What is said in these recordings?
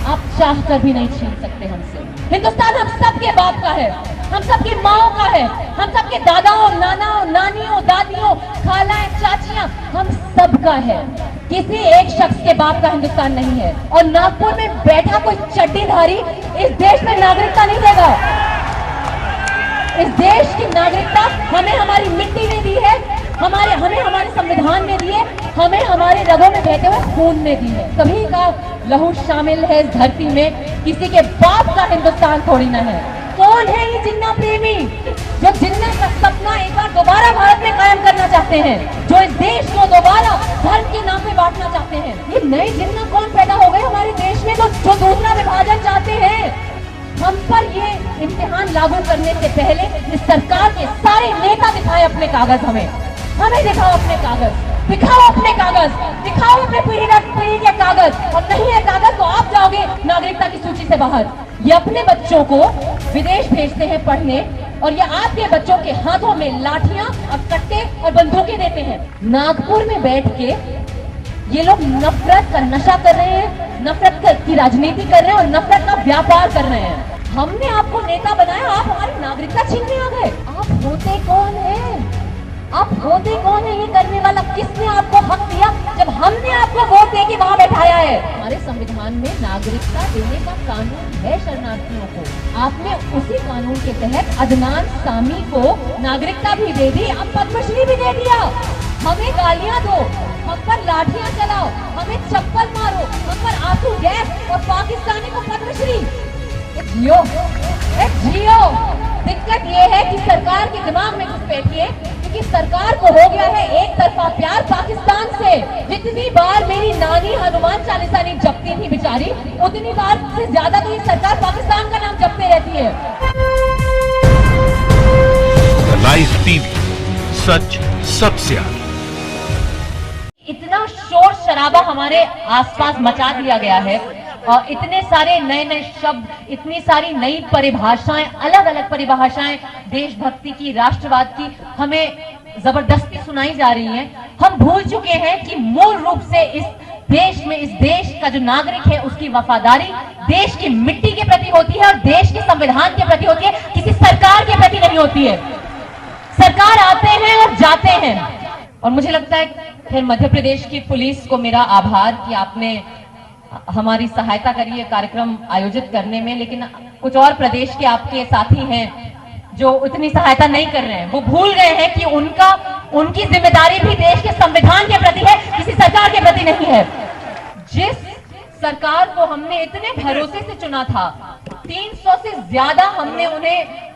आप चाह कर भी नहीं छीन सकते हमसे। हिंदुस्तान हम सबके बाप का है, हम सबकी माओ का है, हम सबके दादाओं, नानाओं, नानियों, दादियों, खालाएं, चाचियां, हम सबका है। किसी एक शख्स के बाप का हिंदुस्तान नहीं है। और नागपुर में बैठा कोई चड्डीधारी इस देश में नागरिकता नहीं देगा। इस देश की नागरिकता हमें हमारी मिट्टी ने दी है, हमें हमारे संविधान ने दी है, हमें हमारे रगों में बहते हुए खून ने दी है। सभी का लहू शामिल है इस धरती में, किसी के बाप का हिंदुस्तान थोड़ी ना है। कौन है ये जिन्ना प्रेमी जो जिन्ना का सपना एक बार दोबारा भारत में कायम करना चाहते हैं, जो इस देश को दोबारा धर्म के नाम पे बांटना चाहते हैं? ये नए जिन्ना कौन पैदा हो गए हमारे देश में जो दूसरा विभाजन चाहते हैं? हम पर ये इम्तिहान लागू करने से पहले इस सरकार के सारे नेता दिखाए अपने कागज, हमें दिखाओ अपने कागज, दिखाओ अपने कागज, दिखाओ अपने पीढ़ी के कागज। और नहीं है कागज तो आप जाओगे नागरिकता की सूची से बाहर। ये अपने बच्चों को विदेश भेजते हैं पढ़ने और ये आपके बच्चों के हाथों में लाठियां और कट्टे और बंदूकें देते हैं। नागपुर में बैठ के ये लोग नफरत का नशा कर रहे हैं, नफरत की राजनीति कर रहे हैं और नफरत का व्यापार कर रहे हैं। हमने आपको नेता बनाया, आप हमारी नागरिकता छीनने आ गए। आप होते कौन हैं? आप होते कौन है ये करने वाला? किसने आपको हक दिया जब हमने आपको वोट दे के वहां बैठाया है? हमारे संविधान में नागरिकता देने का कानून है शरणार्थियों को। आपने उसी कानून के तहत अदनान सामी को नागरिकता भी दे दी, अब पद्मश्री भी दे दिया। हमें गालियां दो, हम पर लाठियां चलाओ, हमें चप्पल मारो, हम पर आंसू गैस और पाकिस्तानी को पद्मश्री। जियो, जियो। दिक्कत ये है कि सरकार के दिमाग में घुसपैठी है, क्योंकि सरकार को हो गया है एक तरफा प्यार पाकिस्तान से। जितनी बार मेरी नानी हनुमान चालीसा नहीं जपती थी बेचारी, उतनी बार से ज्यादा तो ये सरकार पाकिस्तान का नाम जपते रहती है। लाइव टीवी, सच सबसे आगे। इतना शोर शराबा हमारे आसपास मचा दिया गया है और इतने सारे नए नए शब्द, इतनी सारी नई परिभाषाएं, अलग अलग परिभाषाएं देशभक्ति की, राष्ट्रवाद की हमें जबरदस्ती सुनाई जा रही हैं। हम भूल चुके हैं कि मूल रूप से इस देश में, इस देश का जो नागरिक है उसकी वफादारी देश की मिट्टी के प्रति होती है और देश के संविधान के प्रति होती है, किसी सरकार के प्रति नहीं होती है। सरकार आते हैं और जाते हैं। और मुझे लगता है फिर मध्य प्रदेश की पुलिस को मेरा आभार कि आपने हमारी सहायता करी है कार्यक्रम आयोजित करने में, लेकिन कुछ और प्रदेश के आपके साथी हैं जो उतनी सहायता नहीं कर रहे हैं। वो भूल गए हैं कि उनकी जिम्मेदारी भी देश के संविधान के प्रति है, किसी सरकार के प्रति नहीं है। जिस सरकार को हमने इतने भरोसे से चुना था, 300 से ज्यादा हमने उन्हें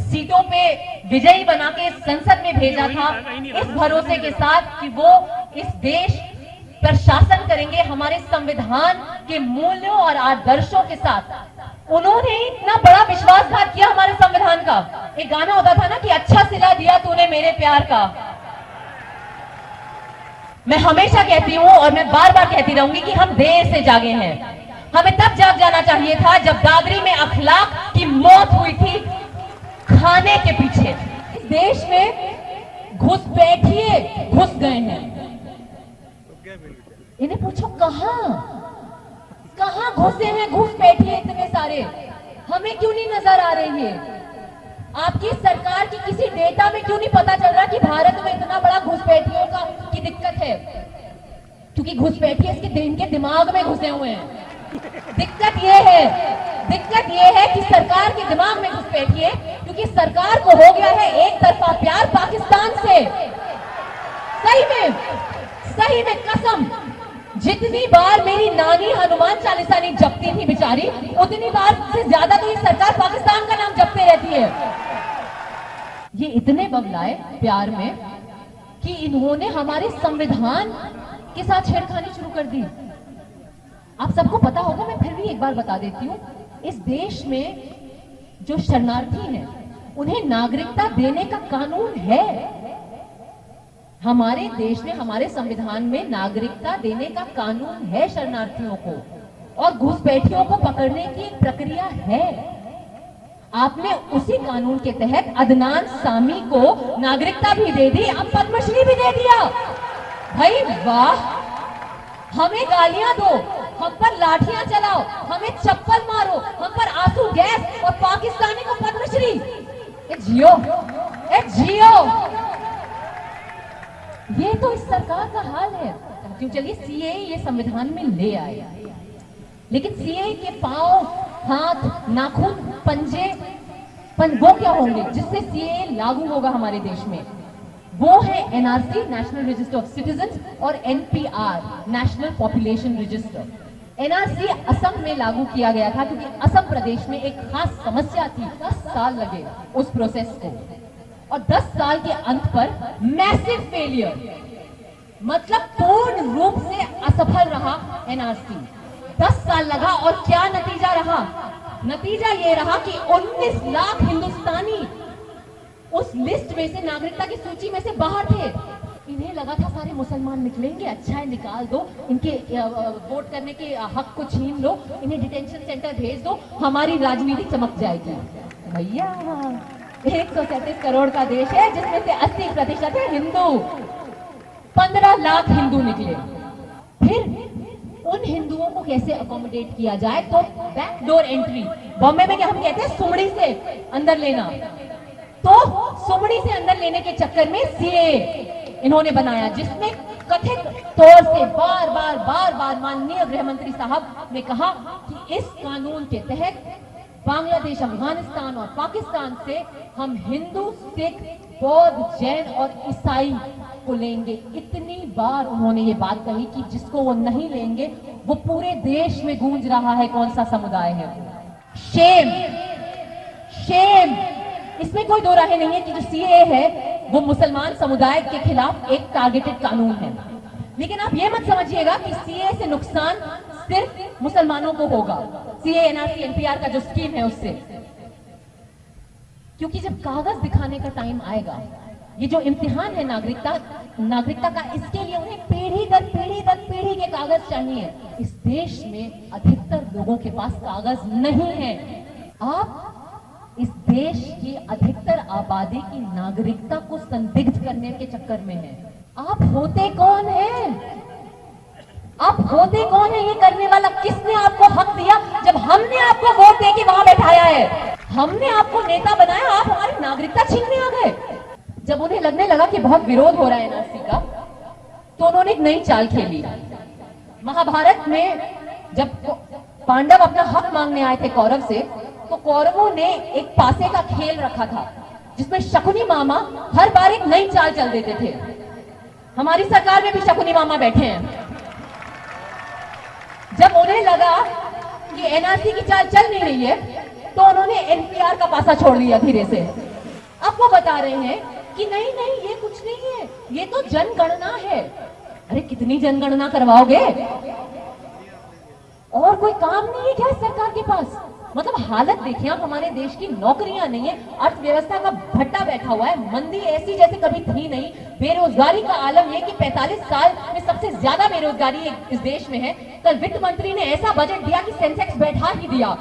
सीटों पे विजयी बना के संसद में भेजा था, इस भरोसे के साथ कि वो इस देश पर शासन करेंगे हमारे संविधान के मूल्यों और आदर्शों के साथ। उन्होंने इतना बड़ा विश्वासघात किया हमारे संविधान का। एक गाना होता था ना कि अच्छा सिला दिया तूने मेरे प्यार का। मैं हमेशा कहती हूं और मैं बार बार कहती रहूंगी कि हम देर से जागे हैं। हमें तब जाग जाना चाहिए था जब दादरी में अखलाक की मौत हुई थी खाने के पीछे। इस देश में घुसपैठिए घुस गए हैं। इन्हें पूछो कहां घुसे हैं घुसपैठिए इतने सारे? हमें क्यों नहीं नजर आ रहे हैं? आपकी सरकार की किसी डेटा में क्यों नहीं पता चल रहा कि भारत में इतना बड़ा घुसपैठियों की दिक्कत है? क्योंकि घुसपैठिए इनके दिमाग में घुसे हुए हैं। दिक्कत ये है कि सरकार के दिमाग में घुसपैठी है, क्योंकि सरकार को हो गया है एक तरफा प्यार पाकिस्तान से। सही में कसम, जितनी बार मेरी नानी हनुमान चालीसा नहीं जपती थी बेचारी, उतनी बार से ज्यादा तो ये सरकार पाकिस्तान का नाम जपते रहती है। ये इतने बबलाए प्यार में कि इन्होंने हमारे संविधान के साथ छेड़खानी शुरू कर दी। आप सबको पता होगा, मैं फिर भी एक बार बता देती हूँ। इस देश में जो शरणार्थी हैं उन्हें नागरिकता देने का कानून है। हमारे देश में, हमारे संविधान में नागरिकता देने का कानून है शरणार्थियों को, और घुसपैठियों को पकड़ने की एक प्रक्रिया है। आपने उसी कानून के तहत अदनान सामी को नागरिकता भी दे दी, अब पद्मश्री भी दे दिया। भाई वाह! हमें गालियां दो, हम पर लाठियां चलाओ, हमें जियो, ए जियो। ये तो इस सरकार का हाल है। क्यों, चलिए सीए ये संविधान में ले आए, लेकिन सीए के पांव, हाथ, नाखून, पंजे, वो क्या होंगे जिससे सीए लागू होगा हमारे देश में? वो है NRC, national register of citizens, और NPR, national population register. NRC Assam में लागू किया गया था क्योंकि असम प्रदेश में एक खास समस्या थी। 10 साल लगे उस प्रोसेस को, और 10 साल के अंत पर मैसिव फेलियर, मतलब पूर्ण रूप से असफल रहा एनआरसी। 10 साल लगा, और क्या नतीजा रहा? नतीजा ये रहा कि 19 लाख हिंदुस्तानी उस लिस्ट में से, नागरिकता की सूची में से बाहर थे। इन्हें लगा था सारे मुसलमान निकलेंगे, अच्छा है निकाल दो, इनके वोट करने के हक को छीन लो, इन्हें डिटेंशन सेंटर भेज दो, हमारी राजनीति चमक जाएगी। भैया 137 करोड़ का देश है जिसमें से 80% है हिंदू। 15 लाख हिंदू निकले। फिर उन हिंदुओं को कैसे अकोमोडेट किया जाए? तो बैकडोर एंट्री, बॉम्बे में क्या हम कहते हैं, सुमड़ी से अंदर लेना। तो सुमड़ी से अंदर लेने के चक्कर में सीए इन्होंने बनाया, जिसमें कथित तौर से बार बार माननीय गृह मंत्री साहब ने कहा कि इस कानून के तहत बांग्लादेश, अफगानिस्तान और पाकिस्तान से हम हिंदू, सिख, बौद्ध, जैन और ईसाई को लेंगे। इतनी बार उन्होंने ये बात कही कि जिसको वो नहीं लेंगे वो पूरे देश में गूंज रहा है कौन सा समुदाय है। Shame, shame. इसमें कोई दो राहें नहीं है कि जो सीए है वो मुसलमान समुदाय के खिलाफ एक टारगेटेड कानून है। लेकिन आप ये मत समझिएगा कि सीए से नुकसान सिर्फ मुसलमानों को होगा, सीए, एनआरसी, एनपीआर का जो स्कीम है उससे। क्योंकि जब कागज दिखाने का टाइम आएगा, ये जो इम्तिहान है नागरिकता का, इसके लिए उन्हें पीढ़ी दर पीढ़ी के कागज चाहिए। इस देश में अधिकतर लोगों के पास कागज नहीं है। आप इस देश की अधिकतर आबादी की नागरिकता को संदिग्ध करने के चक्कर में हैं। आप होते कौन हैं? आप होते कौन है ये करने वाला? किसने आपको हक दिया जब हमने आपको वोट देके वहां बैठाया है? हमने आपको नेता बनाया, आप हमारी नागरिकता छीनने आ गए। जब उन्हें लगने लगा कि बहुत विरोध हो रहा है एनआरसी का, तो उन्होंने एक नई चाल खेली। महाभारत में जब पांडव अपना हक मांगने आए थे कौरव से, तो कौरवों ने एक पासे का खेल रखा था जिसमें शकुनी मामा हर बार एक नई चाल चल देते थे। हमारी सरकार में भी शकुनी मामा बैठे हैं। जब उन्हें लगा कि एनआरसी की चाल चल नहीं रही है, तो उन्होंने एनपीआर का पासा छोड़ दिया धीरे से। अब वो बता रहे हैं कि नहीं ये कुछ नहीं है, ये तो जनगणना है। अरे कितनी जनगणना करवाओगे? और कोई काम नहीं है क्या सरकार के पास? मतलब हालत देखिए आप, हमारे देश की नौकरियां नहीं है, अर्थव्यवस्था का भट्टा बैठा हुआ है, मंदी ऐसी जैसे कभी थी नहीं, बेरोजगारी का आलम ये कि 45 साल में सबसे ज्यादा बेरोजगारी इस देश में है। कल वित्त मंत्री ने ऐसा बजट दिया कि सेंसेक्स बैठा ही दिया।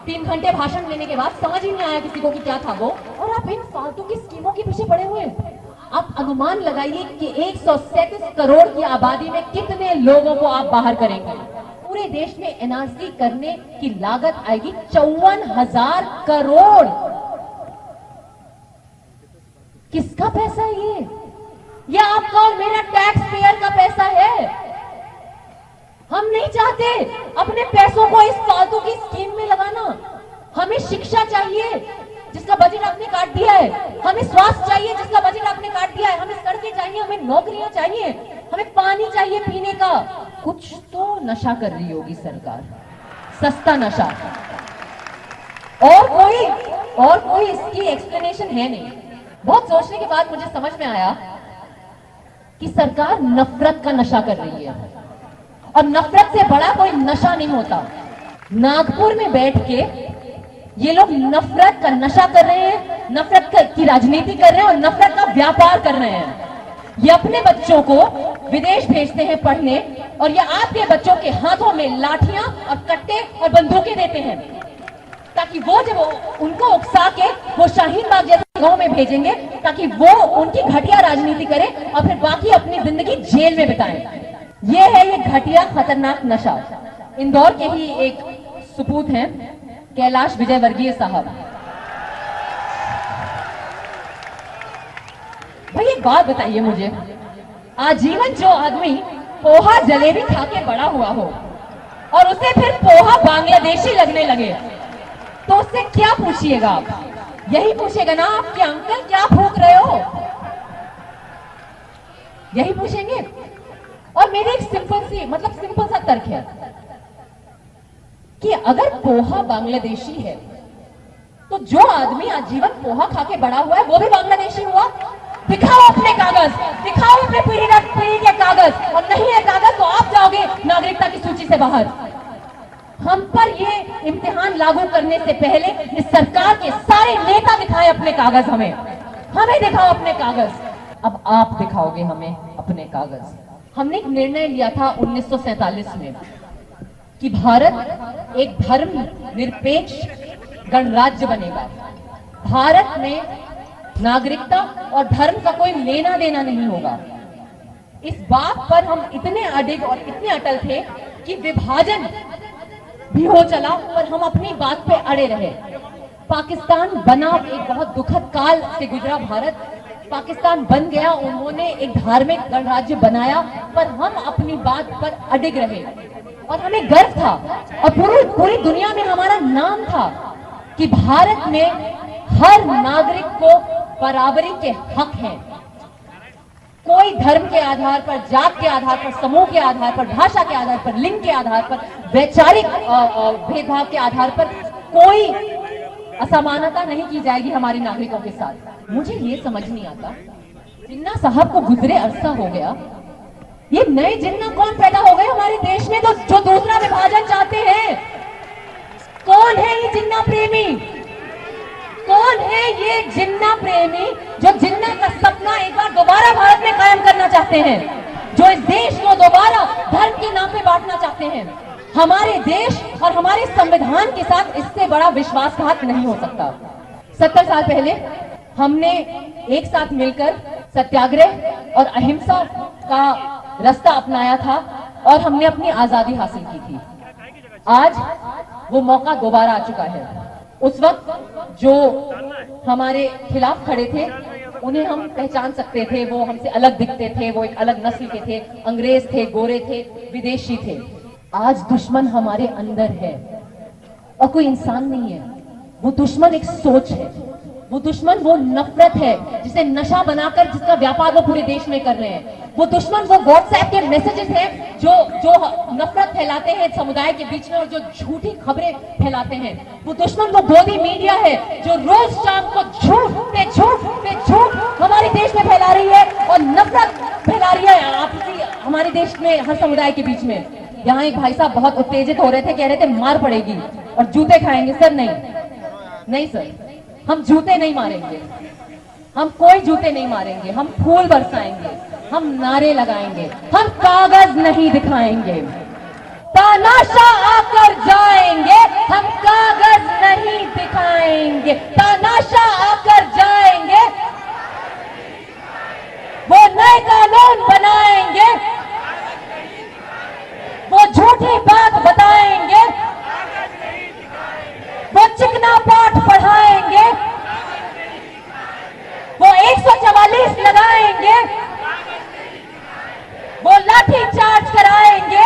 3 घंटे भाषण देने के बाद समझ ही नहीं आया किसी को कि क्या था वो। और आप इन फालतू की स्कीमों के पीछे पड़े हुए हैं। आप अनुमान लगाइए कि 137 करोड़ की आबादी में कितने लोगों को आप बाहर करेंगे। पूरे देश में एनआरसी करने की लागत आएगी 54,000 करोड़। किसका पैसा है ये आपका और मेरा टैक्स पेयर का पैसा है। हम नहीं चाहते अपने पैसों को इस फालतू की स्कीम में लगाना। हमें शिक्षा चाहिए जिसका बजट आपने काट दिया है, हमें स्वास्थ्य चाहिए जिसका बजट आपने काट दिया है, हमें सड़कें चाहिए, हमें नौकरियां चाहिए, हमें पानी चाहिए पीने का। कुछ तो नशा कर रही होगी सरकार, सस्ता नशा। और कोई इसकी एक्सप्लेनेशन है नहीं। बहुत सोचने के बाद मुझे समझ में आया कि सरकार नफरत का नशा कर रही है, और नफरत से बड़ा कोई नशा नहीं होता। नागपुर में बैठ के ये लोग नफरत का नशा कर रहे हैं, नफरत की राजनीति कर रहे हैं और नफरत का व्यापार कर रहे हैं। ये अपने बच्चों को विदेश भेजते हैं पढ़ने, और ये आपके बच्चों के हाथों में लाठियां और कट्टे और बंदूकें देते हैं, ताकि वो जब उनको उकसा के वो शाहीन बाग जैसे गांव में भेजेंगे, ताकि वो उनकी घटिया राजनीति करें और फिर बाकी अपनी जिंदगी जेल में बिताएं। ये है ये घटिया खतरनाक नशा। इंदौर के ही एक सुपूत हैं कैलाश विजयवर्गीय साहब। बात बताइए मुझे, आजीवन जो आदमी पोहा जलेबी खा के बड़ा हुआ हो और उसे फिर पोहा बांग्लादेशी लगने लगे तो उससे क्या पूछिएगा आप? यही पूछेगा ना आप कि अंकल क्या भूख रहे हो, यही पूछेंगे। और मेरी एक सिंपल सा तर्क है कि अगर पोहा बांग्लादेशी है तो जो आदमी आजीवन पोहा खा के बड़ा हुआ है वो भी बांग्लादेशी हुआ। दिखाओ अपने कागज, दिखाओ अपने पीढ़ी के कागज, और नहीं है कागज तो आप जाओगे नागरिकता की सूची से बाहर। हम पर ये इम्तिहान लागू करने से पहले इस सरकार के सारे नेता दिखाए अपने कागज, हमें दिखाओ अपने कागज। अब आप दिखाओगे हमें अपने कागज। हमने एक निर्णय लिया था 1947 में कि भारत एक धर्म निरपेक्ष गणराज्य बनेगा। भारत में नागरिकता और धर्म का कोई लेना देना नहीं होगा। इस बात पर हम इतने अडिग और इतने अटल थे कि विभाजन भी हो चला पर हम अपनी बात पे अड़े रहे। पाकिस्तान बना, एक बहुत दुखद काल से गुजरा भारत, पाकिस्तान बन गया, उन्होंने एक धार्मिक गणराज्य बनाया, पर हम अपनी बात पर अडिग रहे और हमें गर्व था और पूरी दुनिया में हमारा नाम था कि भारत में हर नागरिक को बराबरी के हक हैं। कोई धर्म के आधार पर, जात के आधार पर, समूह के आधार पर, भाषा के आधार पर, लिंग के आधार पर, वैचारिक भेदभाव के आधार पर कोई असमानता नहीं की जाएगी हमारे नागरिकों के साथ। मुझे ये समझ नहीं आता, जिन्ना साहब को गुजरे अरसा हो गया, ये नए जिन्ना कौन पैदा हो गए हमारे देश में तो जो दूसरा विभाजन चाहते हैं? कौन है ये जिन्ना प्रेमी? कौन है ये जिन्ना प्रेमी जो जिन्ना का सपना एक बार दोबारा भारत में कायम करना चाहते हैं, जो इस देश को दोबारा धर्म के नाम पे बांटना चाहते हैं? हमारे देश और हमारे संविधान के साथ इससे बड़ा विश्वासघात नहीं हो सकता। 70 साल पहले हमने एक साथ मिलकर सत्याग्रह और अहिंसा का रास्ता अपनाया था और हमने अपनी आजादी हासिल की थी। आज वो मौका दोबारा आ चुका है। उस वक्त जो हमारे खिलाफ खड़े थे उन्हें हम पहचान सकते थे, वो हमसे अलग दिखते थे, वो एक अलग नस्ल के थे, अंग्रेज थे, गोरे थे, विदेशी थे। आज दुश्मन हमारे अंदर है और कोई इंसान नहीं है। वो दुश्मन एक सोच है, वो दुश्मन वो नफरत है जिसे नशा बनाकर जिसका व्यापार वो पूरे देश में कर रहे हैं। वो दुश्मन वो व्हाट्सएप के मैसेजेस हैं जो नफरत फैलाते हैं समुदाय के बीच में और जो झूठी खबरें फैलाते हैं। वो दुश्मन वो गोदी मीडिया है जो रोज शाम को झूठ पे झूठ हमारे देश में फैला रही है और नफरत फैला रही है आपसी हमारे देश में हर समुदाय के बीच में। यहाँ एक भाई साहब बहुत उत्तेजित हो रहे थे, कह रहे थे मार पड़ेगी और जूते खाएंगे। सर नहीं सर, हम जूते नहीं मारेंगे, हम कोई जूते नहीं मारेंगे, हम फूल बरसाएंगे, हम नारे लगाएंगे, हम कागज नहीं दिखाएंगे। तानाशाह आकर जाएंगे, हम कागज नहीं दिखाएंगे। तानाशाह आकर जाएंगे, वो नए कानून बनाएंगे, वो झूठी बात बताएंगे, वो चिकना पाठ पढ़ाएंगे, वो 144 लगाएंगे, वो लाठी चार्ज कराएंगे।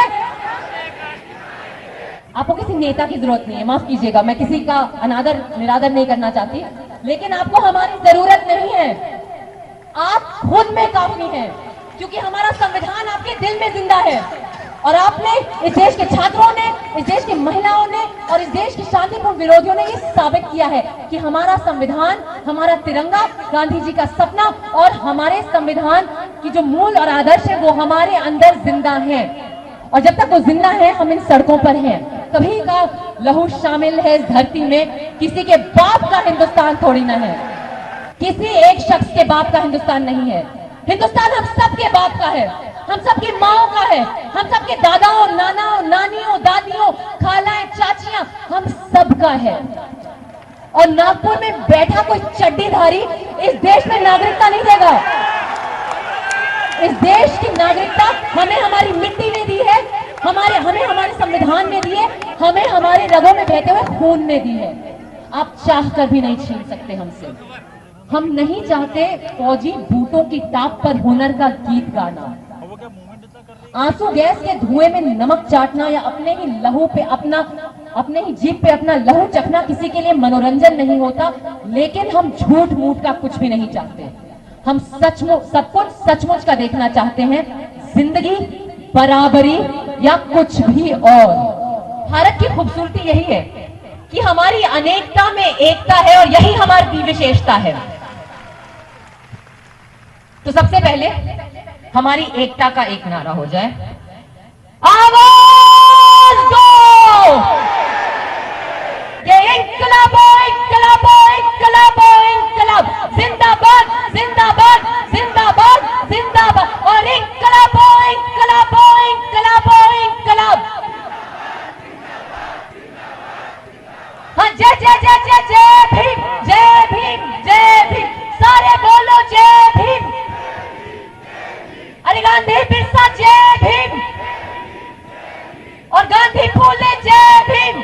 आपको किसी नेता की जरूरत नहीं है, माफ कीजिएगा, मैं किसी का अनादर निरादर नहीं करना चाहती, लेकिन आपको हमारी जरूरत नहीं है। आप खुद में काफी हैं, क्योंकि हमारा संविधान आपके दिल में जिंदा है और आपने, इस देश के छात्रों ने, इस देश की महिलाओं ने और इस देश के शांतिपूर्ण विरोधियों ने ये साबित किया है कि हमारा संविधान, हमारा तिरंगा, गांधी जी का सपना और हमारे संविधान की जो मूल और आदर्श है वो हमारे अंदर जिंदा है। और जब तक वो जिंदा है हम इन सड़कों पर हैं। कभी का लहू शामिल है इस धरती में, किसी के बाप का हिंदुस्तान थोड़ी ना है, किसी एक शख्स के बाप का हिंदुस्तान नहीं है। हिंदुस्तान हम सबके बाप का है, हम सबकी माओ का है, हम सबके दादाओं, नानाओं, नानियों, दादियों, खालाएं, चाचियां, हम सबका है। और नागपुर में बैठा कोई चड्डीधारी इस देश में नागरिकता नहीं देगा। इस देश की नागरिकता हमें हमारी मिट्टी ने दी है, हमें हमारे संविधान ने दी है, हमें हमारे रगों में बहते हुए खून ने दी है। आप चाह कर भी नहीं छीन सकते हमसे। हम नहीं चाहते फौजी बूटों की टाप पर हुनर का गीत गाना, आंसू गैस के धुएं में नमक चाटना या अपने ही जीभ पे अपना लहू चखना किसी के लिए मनोरंजन नहीं होता। लेकिन हम झूठ मूठ का कुछ भी नहीं चाहते। हम सचमुच सब कुछ सचमुच का देखना चाहते हैं, जिंदगी, बराबरी या कुछ भी और। भारत की खूबसूरती यही है कि हमारी अनेकता में एकता है और यही हमारी विशेषता है। तो सबसे पहले हमारी एकता का एक नारा हो जाए, आवाज दो ये इंकलाब इंकलाब इंकलाब इंकलाब, जिंदाबाद जिंदाबाद जिंदाबाद जिंदाबाद, और इंकलाब इंकलाब इंकलाब इंकलाब। हाँ, जय जय जय जय जय भीम जय भीम जय भीम, सारे बोलो जय भीम। अरे गांधी बिरसा जय भीम और गांधी फूले जय भीम।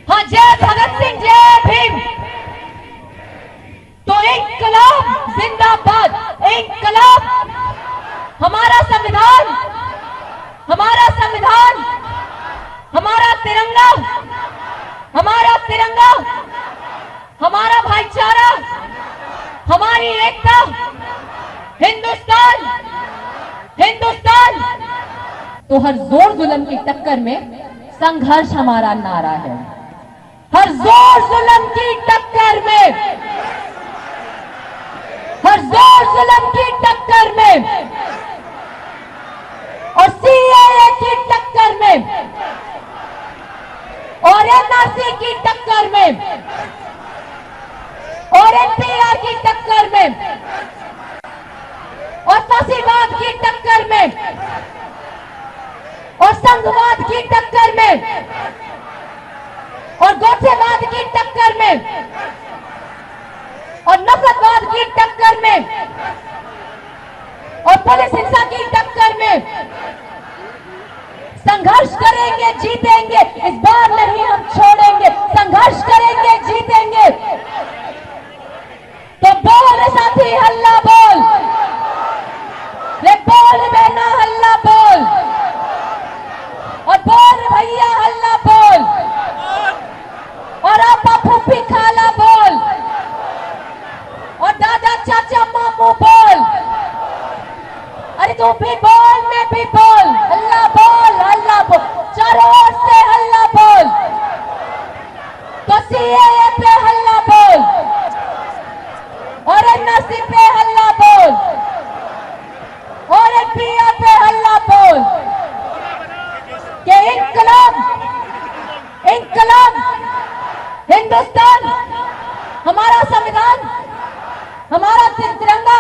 हाँ, जय भगत सिंह जय भीम। तो इंकलाब जिंदाबाद, इंकलाब। हमारा संविधान, हमारा संविधान, हमारा तिरंगा, हमारा तिरंगा, हमारा भाईचारा, हमारी एकता, हिंदुस्तान हिंदुस्तान। तो हर जोर जुल्म की टक्कर में संघर्ष हमारा नारा है। हर जोर जुल्म की टक्कर में, हर जोर जुल्म की टक्कर में और सीएए की टक्कर में और एनआरसी की टक्कर में और एनपीआर की टक्कर में और फांसीवाद की टक्कर में और संघवाद की टक्कर में और गोठेवाद की टक्कर में और नफरतवाद की टक्कर में और पुलिस हिंसा की टक्कर में संघर्ष करेंगे, जीतेंगे। इस बार नहीं हम छोड़ेंगे, संघर्ष करेंगे, जीतेंगे। तो बोल साथी हल्ला बोल, रे बोल बहना हल्ला बोल, और बोल भैया हल्ला बोल, और आपा फूफी खाला बोल, और दादा चाचा मामू बोल। अरे तू भी बोल, मैं भी बोल, हल्ला बोल, हल्ला बोल, चारों ओर से हल्ला बोल। तो सीएए पे हल्ला बोल और एनआरसी पे हल्ला बोल और एनपीआर पे हल्ला बोल कि इंकलाब इंकलाब, हिंदुस्तान, हमारा संविधान, हमारा तिरंगा।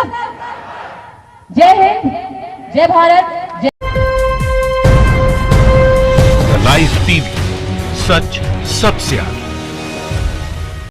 जय हिंद, जय भारत, जय। लाइव टीवी, सच सबसे आगे।